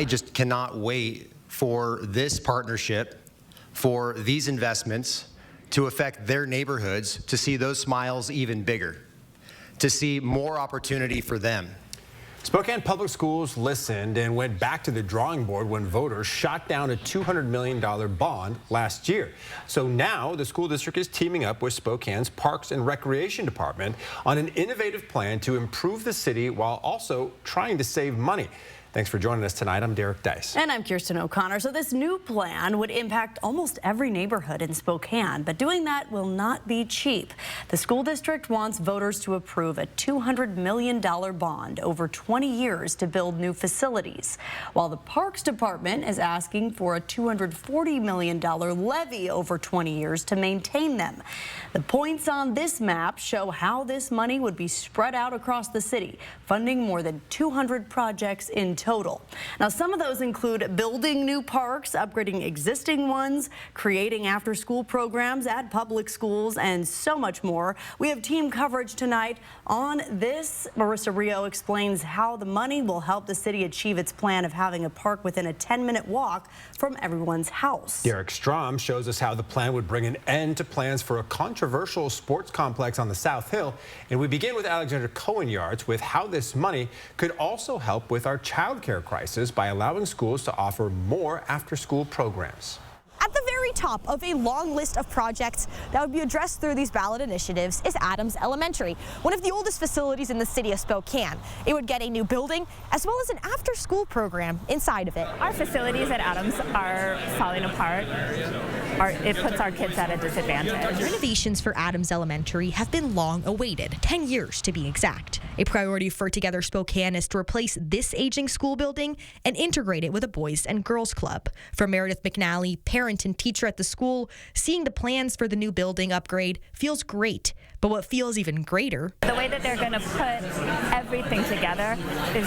I just cannot wait for this partnership, for these investments to affect their neighborhoods, to see those smiles even bigger, to see more opportunity for them. Spokane Public Schools listened and went back to the drawing board when voters shot down a $200 million bond last year. So now the school district is teaming up with Spokane's Parks and Recreation Department on an innovative plan to improve the city while also trying to save money. Thanks for joining us tonight. I'm Derek Dice. And I'm Kirsten O'Connor. So this new plan would impact almost every neighborhood in Spokane, but doing that will not be cheap. The school district wants voters to approve a $200 million bond over 20 years to build new facilities, while the Parks Department is asking for a $240 million levy over 20 years to maintain them. The points on this map show how this money would be spread out across the city, funding more than 200 projects in total. Now, some of those include building new parks, upgrading existing ones, creating after-school programs at public schools, and so much more. We have team coverage tonight on this. Marissa Rio explains how the money will help the city achieve its plan of having a park within a 10-minute walk from everyone's house. Derek Strom shows us how the plan would bring an end to plans for a controversial sports complex on the South Hill. And we begin with Alexander Cohen-Yards with how this money could also help with our child care crisis by allowing schools to offer more after-school programs. At the very top of a long list of projects that would be addressed through these ballot initiatives is Adams Elementary, one of the oldest facilities in the city of Spokane. It would get a new building as well as an after-school program inside of it. Our facilities at Adams are falling apart. It puts our kids at a disadvantage. Renovations for Adams Elementary have been long awaited, 10 years to be exact. A priority for Together Spokane is to replace this aging school building and integrate it with a Boys and Girls Club. For Meredith McNally, parent and teacher at the school, seeing the plans for the new building upgrade feels great. But what feels even greater, the way that they're going to put everything together is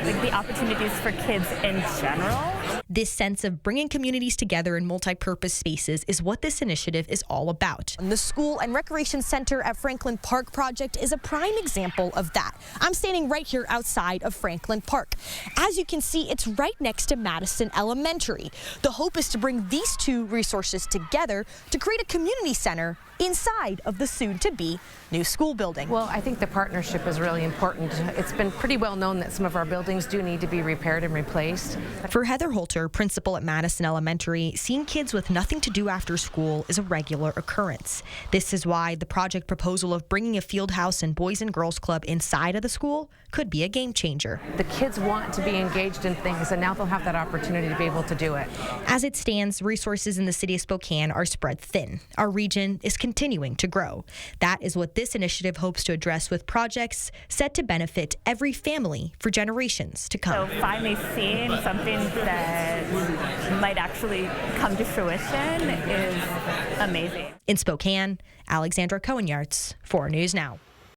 like the opportunities for kids in general. This sense of bringing communities together in multi-purpose spaces is what this initiative is all about. The School and Recreation Center at Franklin Park project is a prime example of that. I'm standing right here outside of Franklin Park. As you can see, it's right next to Madison Elementary. The hope is to bring these two resources together to create a community center inside of the soon-to-be new school building. Well, I think the partnership is really important. It's been pretty well known that some of our buildings do need to be repaired and replaced. For Heather Holter, principal at Madison Elementary, seeing kids with nothing to do after school is a regular occurrence. This is why the project proposal of bringing a field house and Boys and Girls Club inside of the school could be a game changer. The kids want to be engaged in things, and now they'll have that opportunity to be able to do it. As it stands, resources in the city of Spokane are spread thin. Our region is continuing to grow. That is what this initiative hopes to address with projects set to benefit every family for generations to come. So finally seeing something that might actually come to fruition is amazing. In Spokane, Alexandra Cohen-Yards, 4 News Now.